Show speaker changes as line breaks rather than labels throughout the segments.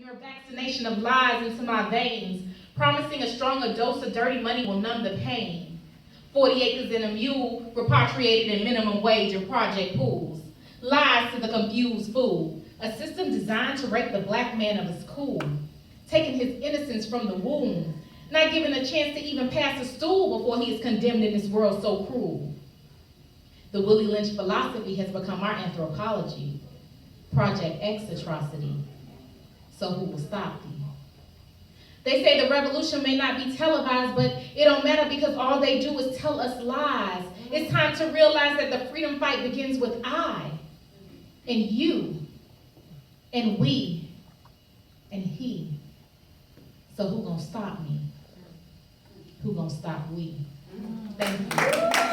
your vaccination of lies into my veins, promising a stronger dose of dirty money will numb the pain. 40 acres and a mule, repatriated in minimum wage and project pools. Lies to the confused fool, a system designed to rape the black man of his cool. Taking his innocence from the womb, not given a chance to even pass a stool before he is condemned in this world so cruel. The Willie Lynch philosophy has become our anthropology. Project X atrocity. So who will stop thee? They say the revolution may not be televised, but it don't matter because all they do is tell us lies. It's time to realize that the freedom fight begins with I, and you, and we, and he. So who gonna stop me? Who gonna stop we? Thank you.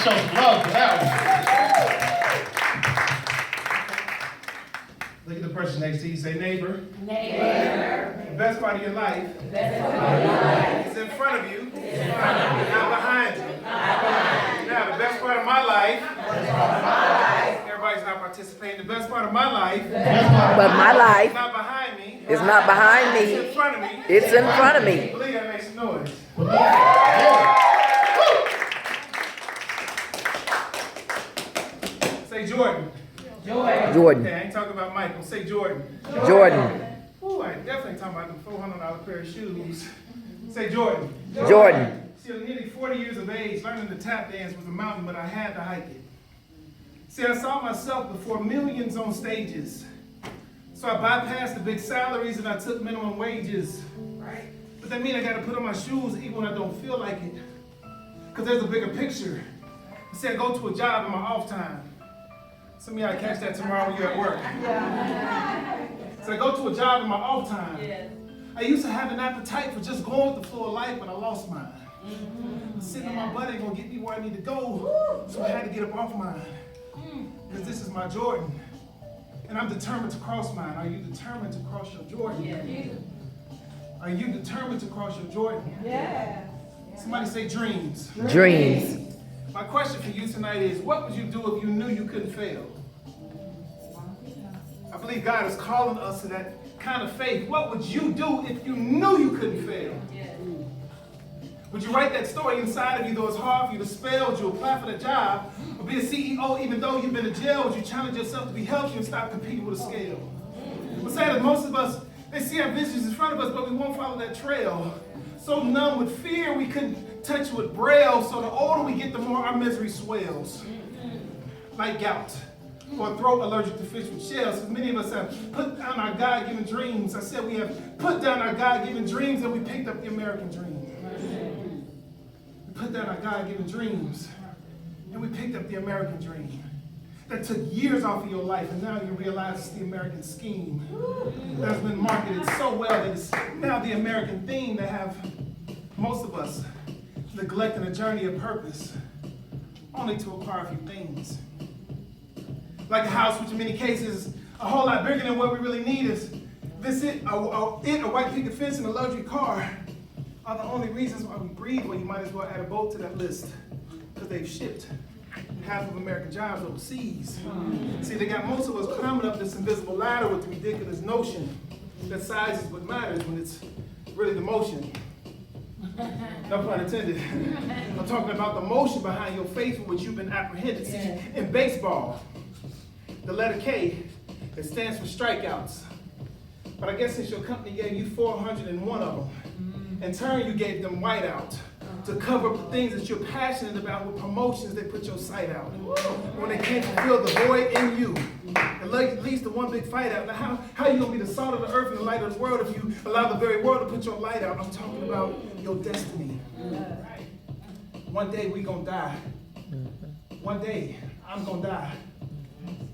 Show some love for that one. Look at the person next to you. Say, neighbor.
Neighbor.
The best part of your life.
The best part of your life.
Is in front of you.
Is in front of you.
Not behind you.
Not behind you.
Now, the best part of my life.
The best part of my life.
Everybody's not participating. The best part of my life.
But my life
Is not behind me.
is not behind
It's in
me.
front of me.
It's in front of me.
Believe that makes some noise. Say Jordan.
Jordan.
Okay, I ain't talking about Michael. Say Jordan.
Jordan.
Ooh, I ain't definitely talking about the $400 pair of shoes. Say Jordan.
Jordan.
See, at nearly 40 years of age, learning to tap dance was a mountain, but I had to hike it. See, I saw myself before millions on stages. So I bypassed the big salaries and I took minimum wages. Right. But that means I gotta put on my shoes even when I don't feel like it. Because there's a bigger picture. See, I go to a job in my off time. Some of y'all catch that tomorrow when you're at work. Yeah. So I go to a job in my off time. Yeah. I used to have an appetite for just going with the flow of life, but I lost mine. Sitting on my butt ain't gonna get me where I need to go. So I had to get up off mine. Because this is my Jordan. And I'm determined to cross mine. Are you determined to cross your Jordan?
Yeah.
Are you determined to cross your Jordan?
Yeah.
Somebody say dreams.
Dreams.
My question for you tonight is, what would you do if you knew you couldn't fail? I believe God is calling us to that kind of faith. What would you do if you knew you couldn't fail? Would you write that story inside of you, though it's hard for you to spell? Would you apply for the job? Or be a CEO even though you've been in jail? Would you challenge yourself to be healthy and stop competing with a scale? What's sad is most of us, they see our visions in front of us, but we won't follow that trail. So numb with fear, we couldn't touch with braille. So the older we get, the more our misery swells. Like gout or a throat allergic to fish with shells. Because many of us have put down our God-given dreams. I said we have put down our God-given dreams and we picked up the American dream. We put down our God-given dreams and we picked up the American dream. That took years off of your life, and now you realize it's the American scheme that's been marketed so well that it's now the American theme that have most of us neglecting a journey of purpose only to acquire a few things. Like a house, which in many cases is a whole lot bigger than what we really need is a white picket fence and a luxury car are the only reasons why we breathe. Well, you might as well add a boat to that list because they've shipped half of American jobs overseas. See, they got most of us climbing up this invisible ladder with the ridiculous notion that size is what matters when it's really the motion. No pun intended. I'm talking about the motion behind your faith for which you've been apprehended. See, in baseball, the letter K, it stands for strikeouts. But I guess since your company gave you 401 of them, in turn you gave them whiteout to cover up the things that you're passionate about with promotions that put your sight out. When they can't fulfill the void in you, it leads to one big fight out. Now how are you going to be the salt of the earth and the light of the world if you allow the very world to put your light out? I'm talking about your destiny. One day we going to die. One day I'm going to die.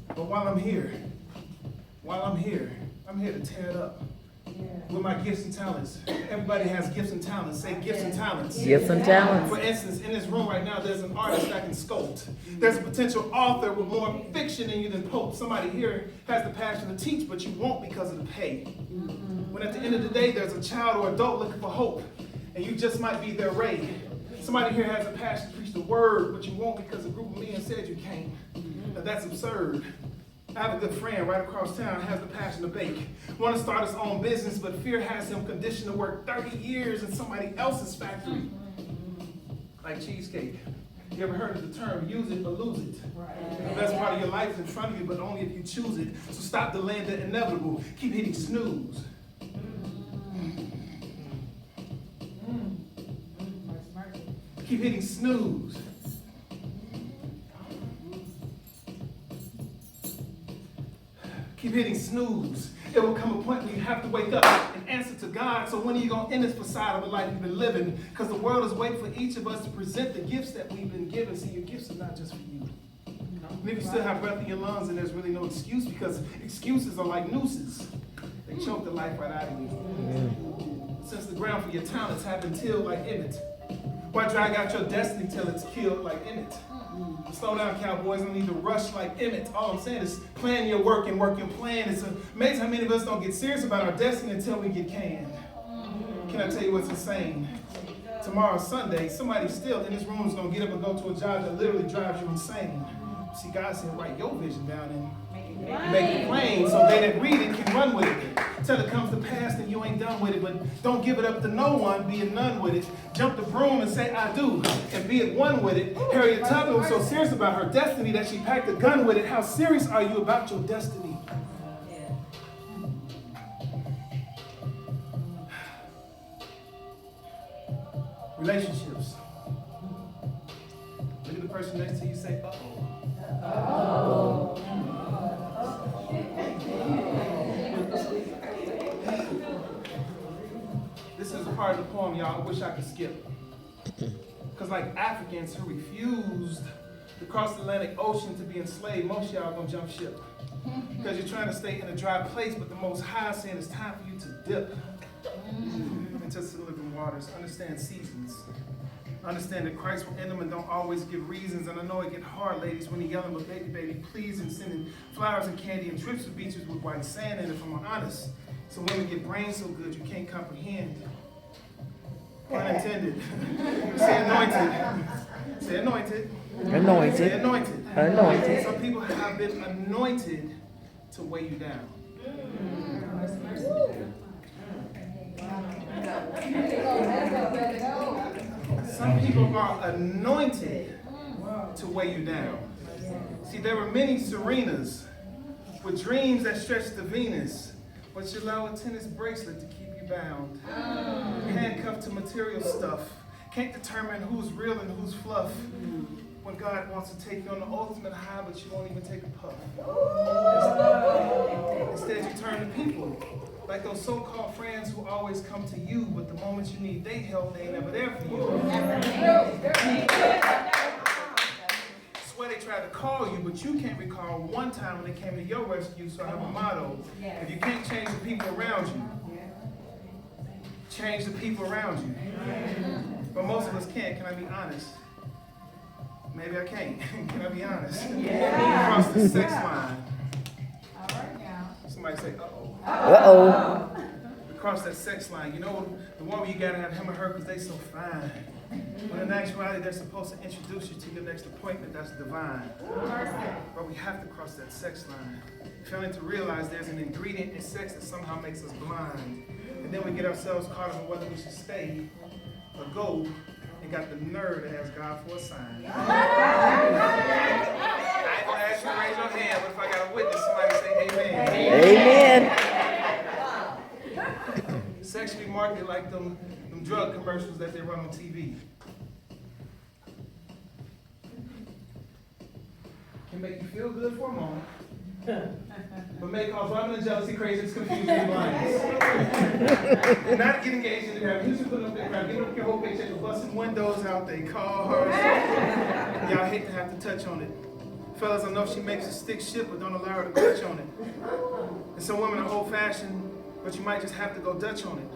But while I'm here, I'm here to tear it up. With my gifts and talents. Everybody has gifts and talents. Say gifts and talents.
Gifts and talents.
For instance, in this room right now, there's an artist that can sculpt. There's a potential author with more fiction in you than Pope. Somebody here has the passion to teach, but you won't because of the pay. When at the end of the day, there's a child or adult looking for hope, and you just might be their ray. Somebody here has a passion to preach the word, but you won't because a group of men said you can't. Now that's absurd. I have a good friend right across town, has the passion to bake. Want to start his own business, but fear has him conditioned to work 30 years in somebody else's factory. Like cheesecake. You ever heard of the term, use it or lose it? The best part of your life is in front of you, but only if you choose it. So stop delaying the inevitable. Keep hitting snooze. Keep hitting snooze. Keep hitting snooze. It will come a point where you have to wake up and answer to God. So when are you going to end this facade of a life you've been living? Because the world is waiting for each of us to present the gifts that we've been given. See, your gifts are not just for you. And if you still have breath in your lungs, and there's really no excuse, because excuses are like nooses. They choke the life right out of you. Since the ground for your talents have been tilled like Emmett, why drag out your destiny till it's killed like Emmett? Slow down, cowboys. I don't need to rush like Emmett. All I'm saying is plan your work and work your plan. It's amazing how many of us don't get serious about our destiny until we get canned. Can I tell you what's insane? Tomorrow, Sunday, somebody still in this room is going to get up and go to a job that literally drives you insane. See, God said, write your vision down and make it plain so they that read it can run with it. Till it comes to pass and you ain't done with it, but don't give it up to no one, be it none with it. Jump the broom and say, I do, and be it one with it. Harriet Tubman was so serious about her destiny that she packed a gun with it. How serious are you about your destiny? Relationships. Look at the person next to you, say, uh-oh. This is a part of the poem, y'all, I wish I could skip. Because like Africans who refused to cross the Atlantic Ocean to be enslaved, most of y'all gonna jump ship. Because you're trying to stay in a dry place, but the Most High is saying it's time for you to dip into some living waters. Understand seasons. Understand that Christ will end them and don't always give reasons. And I know it get hard, ladies, when you're yelling, but baby, please, and sending flowers and candy and trips to beaches with white sand in it, if I'm honest. So women get brains so good you can't comprehend. Pun intended. Say anointed. Say anointed.
Anointed.
Say anointed.
Anointed.
Some people have been anointed to weigh you down. Some people are anointed to weigh you down. See, there were many Serenas with dreams that stretched to Venus, but you allow a tennis bracelet to keep you bound. Handcuffed to material stuff. Can't determine who's real and who's fluff. When God wants to take you on the ultimate high, but you won't even take a puff. Instead, you turn to people, like those so-called friends who always come to you, but the moment you need their help, they ain't never there for you. Swear they tried to call you, but you can't recall one time when they came to your rescue, so I have a motto. If you can't change the people around you, change the people around you. But most of us can't, can I be honest? Maybe I can't. Can I be honest? Across the sex line. Somebody say, uh-oh.
Uh-oh.
Across that sex line. You know, the one where you gotta have him or her because they so fine. When in actuality, they're supposed to introduce you to your next appointment, that's divine. But we have to cross that sex line. Failing to realize there's an ingredient in sex that somehow makes us blind. And then we get ourselves caught up in whether we should stay or go, and got the nerve to ask God for a sign. I ain't gonna ask you to raise your hand, but if I got a witness, somebody say amen.
Amen.
Sexually marketed like them drug commercials that they run on TV. Can make you feel good for a moment, but may cause women and jealousy, craziness, confusion, and blindness. And not get engaged in the crowd. Here's putting up their crowd, giving up your whole paycheck, for busting windows out their cars. Y'all hate to have to touch on it. Fellas, I know she makes a stick shift, but don't allow her to touch on it. And some women are old-fashioned, but you might just have to go Dutch on it.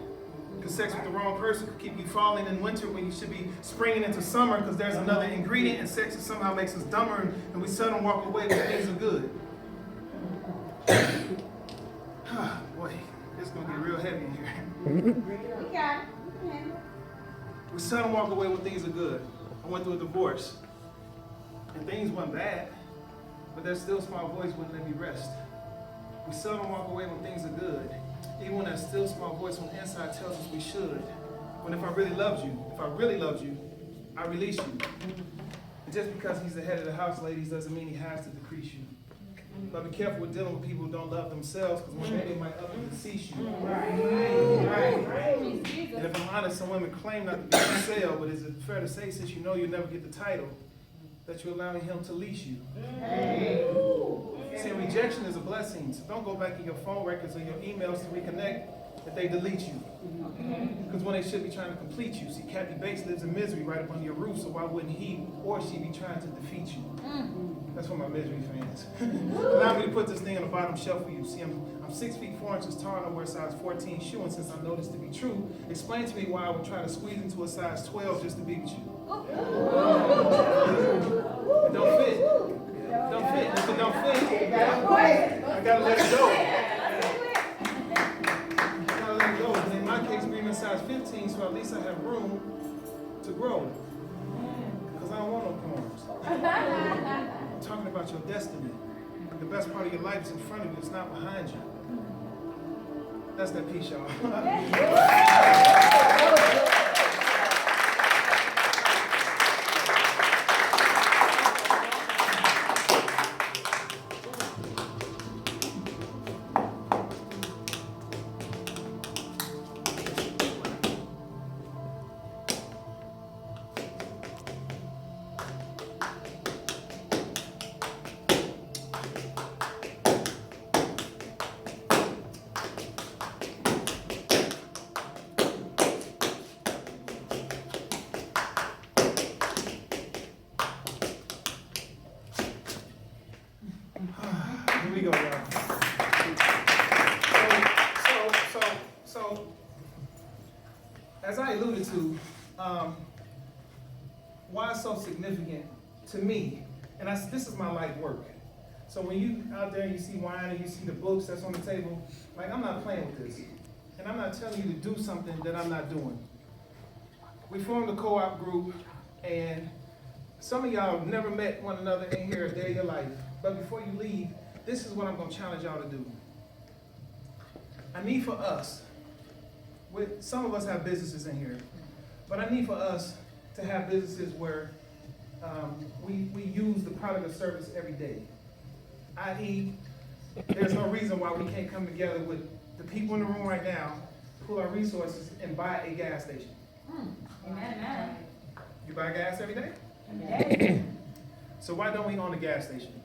Because sex with the wrong person could keep you falling in winter when you should be springing into summer, because there's another ingredient in sex that somehow makes us dumber, and we seldom walk away when things are good. Boy, it's gonna get real heavy in here. We seldom walk away when things are good. I went through a divorce, and things went bad, but that still small voice wouldn't let me rest. We seldom walk away when things are good, even when that still small voice on the inside tells us we should. When if I really loved you, I release you. And just because he's the head of the house, ladies, doesn't mean he has to decrease you. But be careful with dealing with people who don't love themselves, because one day they might up and decease you. And if I'm honest, some women claim not to be for sale, but is it fair to say, since you know you'll never get the title, that you're allowing him to lease you? See, rejection is a blessing, so don't go back in your phone records or your emails to reconnect if they delete you. Because when they should be trying to complete you. See, Kathy Bates lives in misery right up under your roof, so why wouldn't he or she be trying to defeat you? That's for my misery fans. Allow me to put this thing on the bottom shelf for you. See, I'm 6 feet 4 inches tall and I wear a size 14 shoe, and since I know this to be true, explain to me why I would try to squeeze into a size 12 just to be with you. It don't fit. Don't fit. If it don't fit, I gotta let it go. I gotta let it go. And in my case, being a size 15, so at least I have room to grow. Because I don't want no corners. I'm talking about your destiny. The best part of your life is in front of you, it's not behind you. That's that piece, y'all. Here we go, y'all. So, as I alluded to, why it's so significant to me, and this is my life work. So when you out there, you see wine and you see the books that's on the table, like I'm not playing with this. And I'm not telling you to do something that I'm not doing. We formed a co-op group, and some of y'all have never met one another in here a day of your life. But before you leave, this is what I'm gonna challenge y'all to do. I need for us, some of us have businesses in here, but I need for us to have businesses where we use the product or service every day. I.e., there's no reason why we can't come together with the people in the room right now, pool our resources, and buy a gas station.
Amen.
You buy gas every day?
Amen.
So why don't we own a gas station?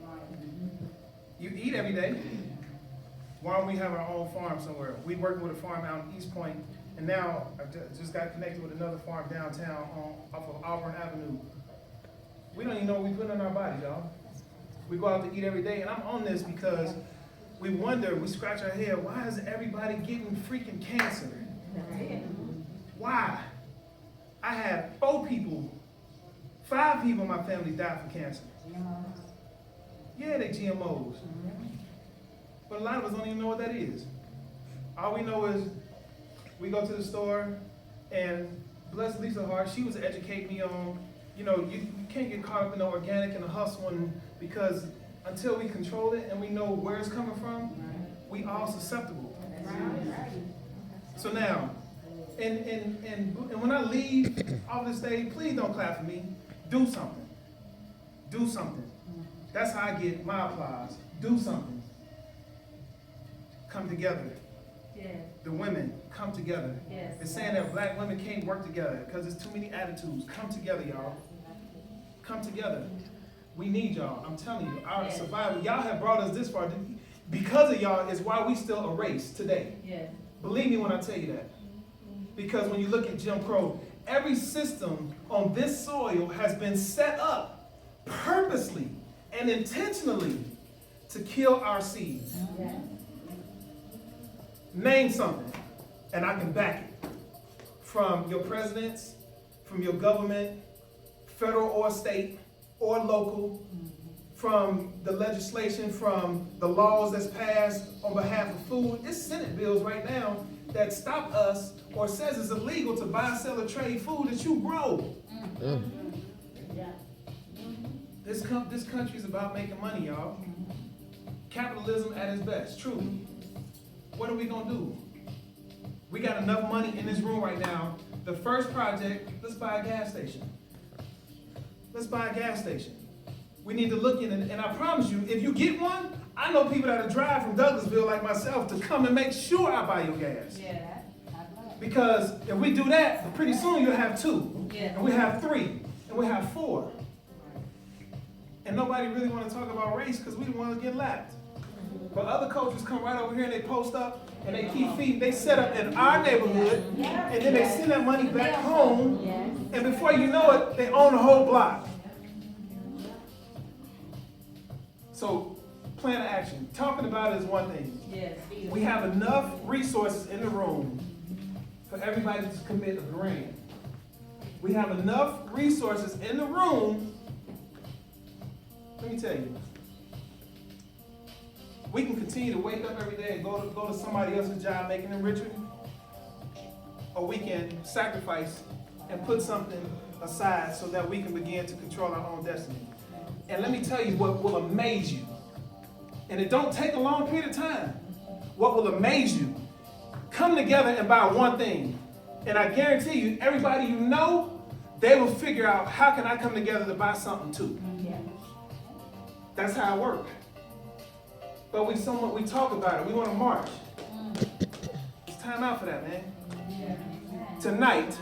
You eat every day. Why don't we have our own farm somewhere? We working with a farm out in East Point, and now I just got connected with another farm downtown off of Auburn Avenue. We don't even know what we put in our bodies, y'all. We go out to eat every day, and I'm on this because we wonder, we scratch our head, why is everybody getting freaking cancer? Why? I had 5 people in my family die from cancer. Yeah, they GMOs. But a lot of us don't even know what that is. All we know is we go to the store, and bless Lisa's heart, she was educating me on, you can't get caught up in the organic and the hustle, because until we control it and we know where it's coming from, we all susceptible. So now, and when I leave off this stage, please don't clap for me. Do something. Do something. That's how I get my applause. Do something. Come together.
Yes.
The women, come together.
Yes.
They're saying that black women can't work together because there's too many attitudes. Come together, y'all. Come together. We need y'all. I'm telling you, our survival. Y'all have brought us this far. Because of y'all is why we still a race today.
Yes.
Believe me when I tell you that. Because when you look at Jim Crow, every system on this soil has been set up purposely and intentionally to kill our seed.
Yes.
Name something, and I can back it. From your presidents, from your government, federal or state or local, from the legislation, from the laws that's passed on behalf of food. It's Senate bills right now that stop us or says it's illegal to buy, sell, or trade food that you grow. This country is about making money, y'all. Capitalism at its best, truly. What are we gonna do? We got enough money in this room right now. The first project, let's buy a gas station. Let's buy a gas station. We need to look in it, and I promise you, if you get one, I know people that'll drive from Douglasville like myself to come and make sure I buy your gas.
Yeah.
Because if we do that, pretty soon you'll have 2,
Yeah.
and we have 3, and we have 4. And nobody really want to talk about race because we don't want to get lapped. But other cultures come right over here and they post up and they keep feeding. They set up in our neighborhood and then they send that money back home. And before you know it, they own the whole block. So, plan of action. Talking about it is one thing.
Yes.
We have enough resources in the room for everybody to commit a grant. We have enough resources in the room. Let me tell you. We can continue to wake up every day and go to somebody else's job, making them richer. Or we can sacrifice and put something aside so that we can begin to control our own destiny. And let me tell you what will amaze you. And it don't take a long period of time. What will amaze you? Come together and buy one thing. And I guarantee you, everybody you know, they will figure out how can I come together to buy something too.
Yeah.
That's how it works. But we talk about it. We want to march. It's time out for that, man. Tonight,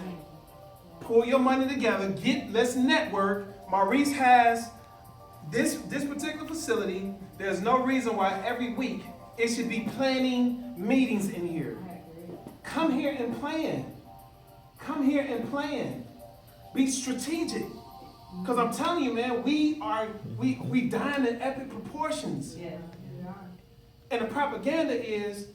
pull your money together. Let's network. Maurice has this particular facility. There's no reason why every week it should be planning meetings in here. Come here and plan. Come here and plan. Be strategic. Because I'm telling you, man, we dying in epic proportions.
Yeah.
And the propaganda is,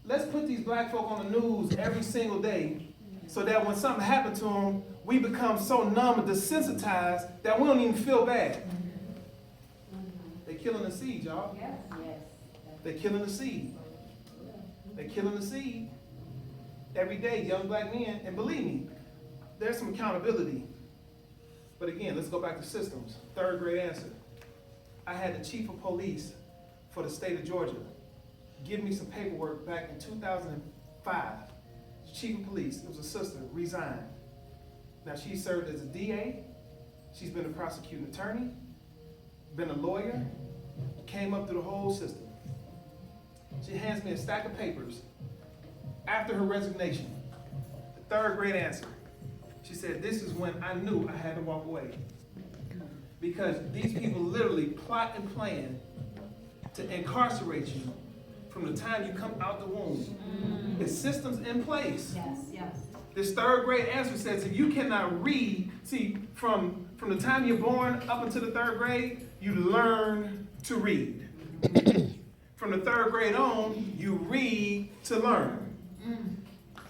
let's put these black folk on the news every single day so that when something happened to them, we become so numb and desensitized that we don't even feel bad. They're killing the seed, y'all.
Yes. Yes.
They're killing the seed. They're killing the seed every day, young black men. And believe me, there's some accountability. But again, let's go back to systems. Third grade answer. I had the chief of police for the state of Georgia give me some paperwork back in 2005. Chief of police, it was a sister, resigned. Now she served as a DA, she's been a prosecuting attorney, been a lawyer, came up through the whole system. She hands me a stack of papers after her resignation. The third grade answer. She said, this is when I knew I had to walk away. Because these people literally plot and plan to incarcerate you from the time you come out the womb. There's systems in place.
Yes. Yes.
This third grade answer says if you cannot read, see, from the time you're born up until the third grade, you learn to read. From the third grade on, you read to learn.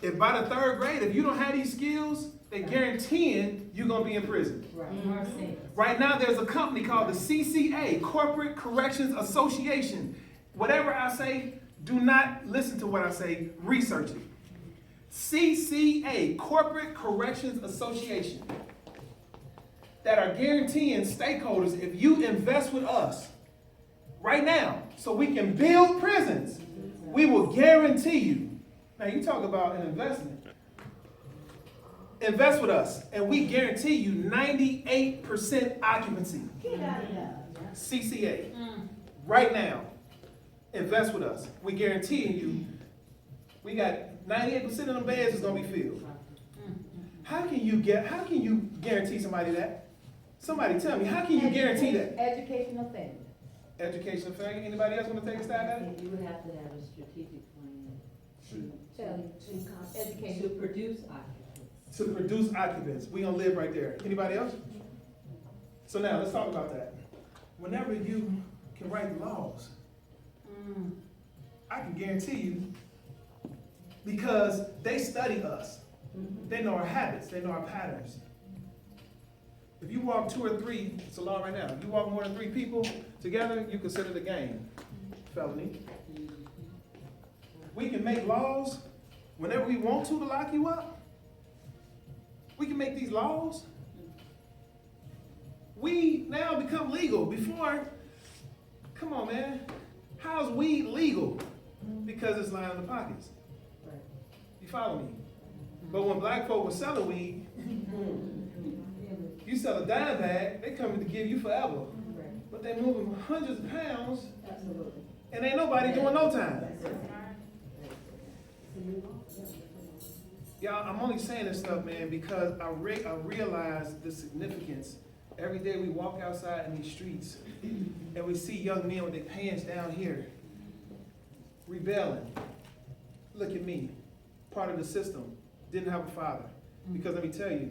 If by the third grade, if you don't have these skills, they're guaranteeing you're going to be in prison.
Right.
Right now, there's a company called the CCA, Corporate Corrections Association. Whatever I say, do not listen to what I say, research it. CCA, Corporate Corrections Association, that are guaranteeing stakeholders, if you invest with us right now, so we can build prisons, we will guarantee you. Now you talk about an investment. Invest with us, and we guarantee you 98% occupancy. CCA, right now, invest with us. We guarantee you, we got 98% of them beds is gonna be filled. How can you guarantee somebody that? Somebody tell me, how can you guarantee that?
Educational failure.
Educational failure. Anybody else want to take a stab at it?
You would have to have a strategic plan
Education.
to produce occupants.
To produce occupants. We're gonna live right there. Anybody else? So now let's talk about that. Whenever you can write the laws, I can guarantee you, because they study us. They know our habits, they know our patterns. If you walk 2 or 3, it's a law right now. If you walk more than 3 people together, you consider the game felony. We can make laws whenever we want to lock you up. We can make these laws. We now become legal. Before, come on, man. How's weed legal? Because it's lying in the pockets. You follow me? But when black folk were selling weed, you sell a dime bag, they coming to give you forever. But they moving hundreds of pounds, and ain't nobody doing no time. Y'all, I'm only saying this stuff, man, because I realize the significance. Every day we walk outside in these streets, and we see young men with their pants down here, rebelling. Look at me, part of the system, didn't have a father. Because let me tell you,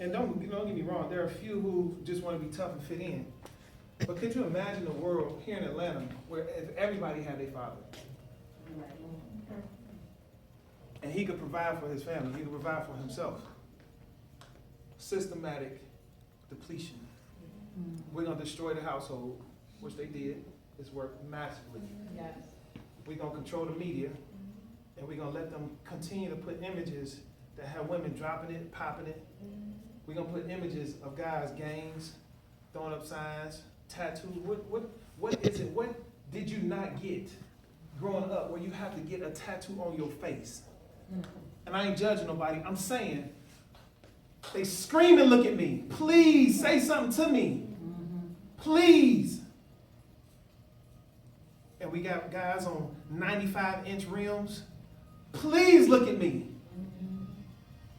and don't get me wrong, there are a few who just want to be tough and fit in. But could you imagine a world here in Atlanta where if everybody had their father? And he could provide for his family, he could provide for himself. Systematic depletion. We're going to destroy the household, which they did. It's worked massively.
Yes.
We're going to control the media, and we're going to let them continue to put images that have women dropping it, popping it. We're going to put images of guys' gangs, throwing up signs, tattoos. What is it? What did you not get growing up where you have to get a tattoo on your face? And I ain't judging nobody. I'm saying, they scream and look at me. Please say something to me. Please. And we got guys on 95-inch rims. Please look at me.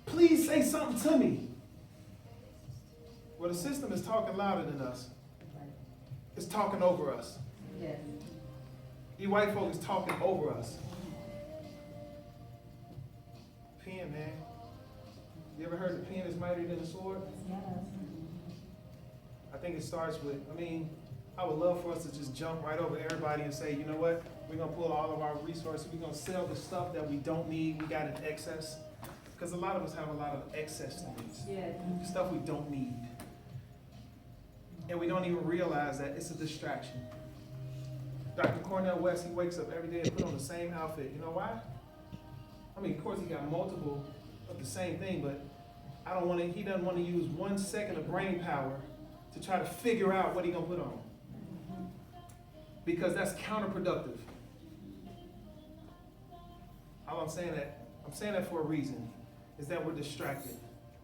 Please say something to me. Well, the system is talking louder than us. It's talking over us.
Yes.
You white folks is talking over us. Pen, man. You ever heard the pen is mightier than the sword?
Yes.
I think it starts with, I would love for us to just jump right over everybody and say, you know what? We're going to pull all of our resources. We're going to sell the stuff that we don't need. We got in excess. Because a lot of us have a lot of excess things,
Yes.
stuff we don't need. And we don't even realize that it's a distraction. Dr. Cornel West, he wakes up every day and put on the same outfit. You know why? I mean, of course, he got multiple of the same thing, but he doesn't want to use 1 second of brain power to try to figure out what he's going to put on. Because that's counterproductive. All I'm saying that for a reason, is that we're distracted.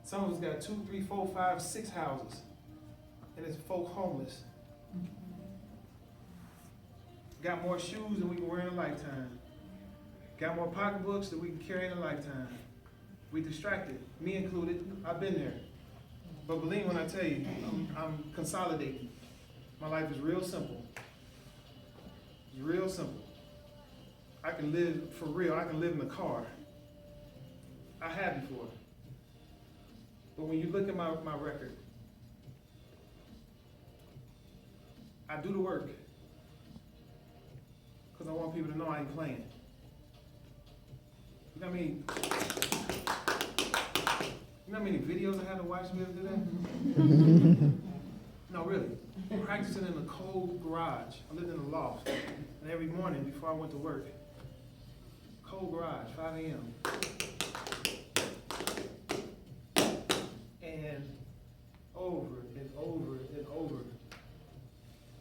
Some of us got 2, 3, 4, 5, 6 houses, and it's folk homeless. Got more shoes than we can wear in a lifetime. Got more pocketbooks than we can carry in a lifetime. We distracted, me included. I've been there. But believe when I tell you, I'm consolidating. My life is real simple. It's real simple. I can live, for real, I can live in a car. I have before. But when you look at my record, I do the work. Because I want people to know I ain't playing. You know what I mean? You know how many videos I had to watch to be able to do that? No, really. Practicing in a cold garage. I lived in a loft. And every morning before I went to work, cold garage, 5 a.m. And over and over and over.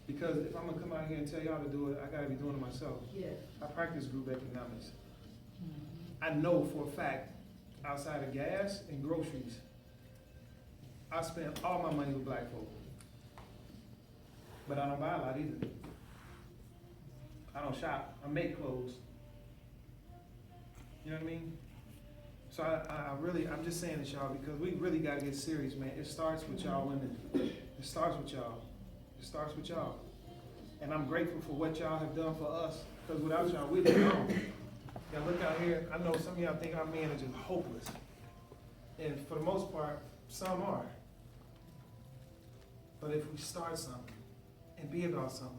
Because if I'm gonna come out here and tell y'all to do it, I gotta be doing it myself.
Yes.
I practice group economics. I know for a fact, outside of gas and groceries, I spend all my money with black folk. But I don't buy a lot either. I don't shop, I make clothes. You know what I mean? So I'm just saying this, y'all, because we really gotta get serious, man. It starts with y'all women. It starts with y'all. It starts with y'all. And I'm grateful for what y'all have done for us, because without y'all, we'd be gone. Y'all look out here, I know some of y'all think our men are just hopeless. And for the most part, some are. But if we start something and be about something,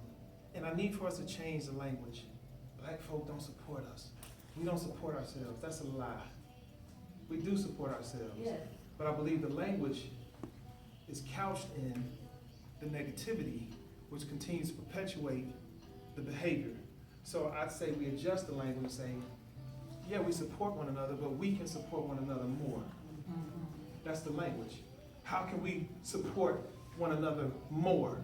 and I need for us to change the language. Black folk don't support us. We don't support ourselves. That's a lie. We do support ourselves.
Yes.
But I believe the language is couched in the negativity, which continues to perpetuate the behavior. So I'd say we adjust the language and say, yeah, we support one another, but we can support one another more. That's the language. How can we support one another more?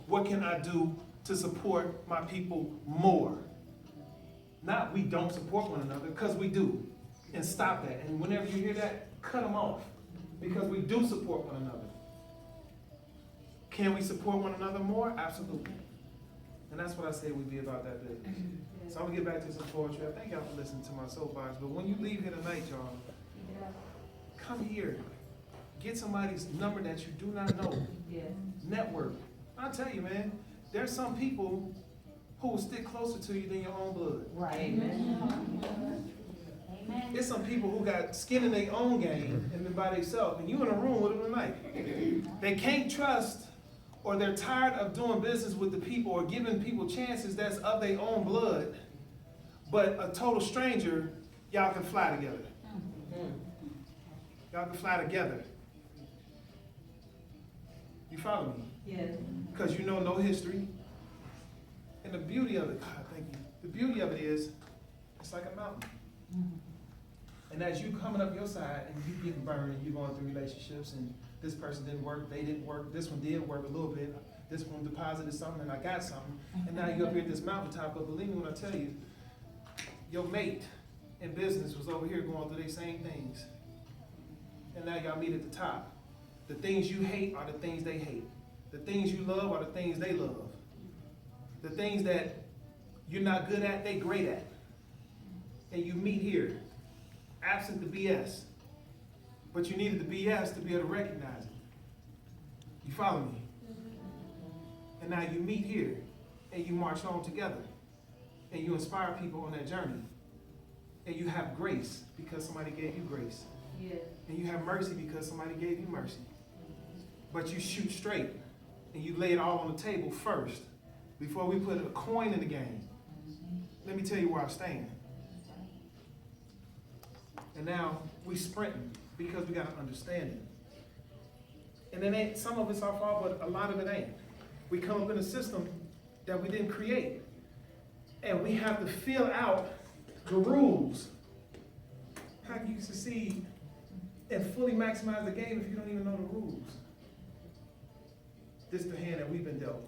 What can I do to support my people more? Not we don't support one another, because we do. And stop that. And whenever you hear that, cut them off. Because we do support one another. Can we support one another more? Absolutely. And that's what I say we be about that business. So I'm gonna get back to some poetry. I thank y'all for listening to my soapbox. But when you leave here tonight, y'all, come here. Get somebody's number that you do not know.
Yes.
Network. I'll tell you, man, there's some people who will stick closer to you than your own blood.
Right. Amen.
There's some people who got skin in their own game and been by themselves, and you in a room with them tonight. They can't trust, or they're tired of doing business with the people or giving people chances that's of their own blood. But a total stranger, y'all can fly together. Y'all can fly together. You follow me?
Yes.
Because you know no history. And the beauty of it, God, thank you. The beauty of it is, it's like a mountain. And as you coming up your side and you getting burned and you going through relationships and this person didn't work, they didn't work, this one did work a little bit, this one deposited something and I got something, and now you're up here at this mountaintop, but believe me when I tell you, your mate in business was over here going through these same things. And now y'all meet at the top. The things you hate are the things they hate. The things you love are the things they love. The things that you're not good at, they great at. And you meet here, absent the BS. But you needed the BS to be able to recognize it. You follow me? And now you meet here, and you march on together. And you inspire people on that journey. And you have grace because somebody gave you grace.
Yes.
And you have mercy because somebody gave you mercy. But you shoot straight, and you lay it all on the table first, before we put a coin in the game. Let me tell you where I stand. And now we sprinting because we got to understand it. And it ain't, some of it's our fault, but a lot of it ain't. We come up in a system that we didn't create. And we have to fill out the rules. How can you succeed and fully maximize the game if you don't even know the rules? This is the hand that we've been dealt.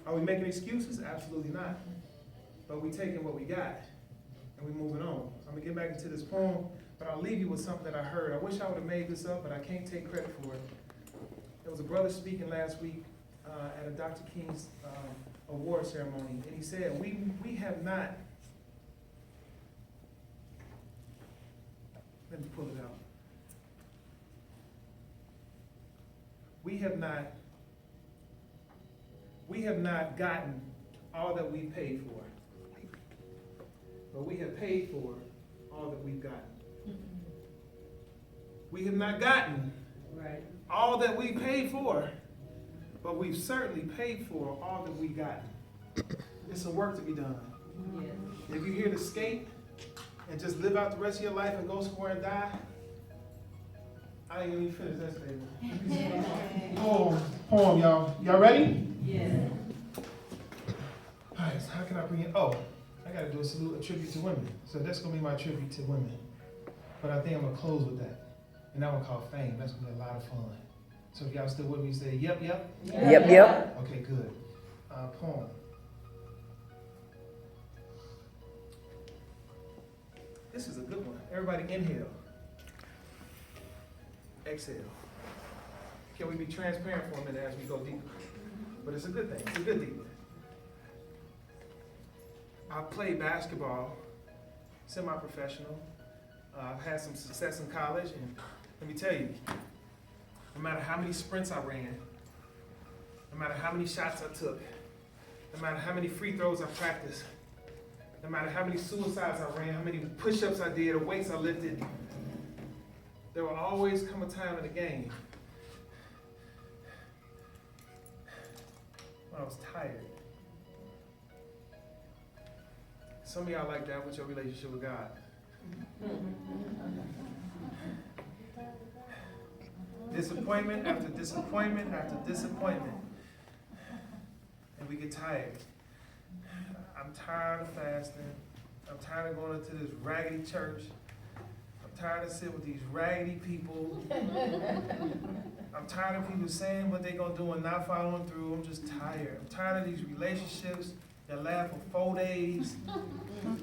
Are we making excuses? Absolutely not. But we taking what we got and we moving on. I'm gonna get back into this poem, but I'll leave you with something that I heard. I wish I would have made this up, but I can't take credit for it. There was a brother speaking last week at a Dr. King's award ceremony, and he said, we have not, let me pull it out. We have not gotten all that we paid for, but we have paid for all that we've gotten. We have not gotten all that we paid for, but we've certainly paid for all that we got. There's some work to be done. If you're here to skate and just live out the rest of your life and go somewhere and die, I ain't even finished that statement. Poem, y'all. Y'all ready?
Yeah.
All right, so how can I bring it? Oh, I gotta do a tribute to women. So that's gonna be my tribute to women. But I think I'm gonna close with that. And that one called Fame. That's gonna be a lot of fun. So if y'all still with me, say yep, yep.
Yep, yep.
Okay, good. Poem. This is a good one. Everybody inhale. Exhale. Can we be transparent for a minute as we go deeper? But it's a good thing. It's a good deeper. I played basketball, semi-professional. I've had some success in college, and let me tell you, no matter how many sprints I ran, no matter how many shots I took, no matter how many free throws I practiced, no matter how many suicides I ran, how many push-ups I did, or weights I lifted, there will always come a time in the game when I was tired. Some of y'all like that with your relationship with God. Disappointment after disappointment after disappointment. And we get tired. I'm tired of fasting. I'm tired of going into this raggedy church. I'm tired of sitting with these raggedy people. I'm tired of people saying what they're going to do and not following through. I'm just tired. I'm tired of these relationships that last for 4 days. I'm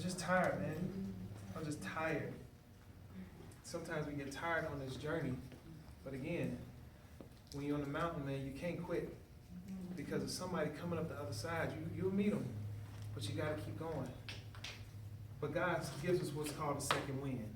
just tired, man. I'm just tired. Sometimes we get tired on this journey. But again, when you're on the mountain, man, you can't quit. Because if somebody coming up the other side, you'll meet them. But you got to keep going. But God gives us what's called a second wind.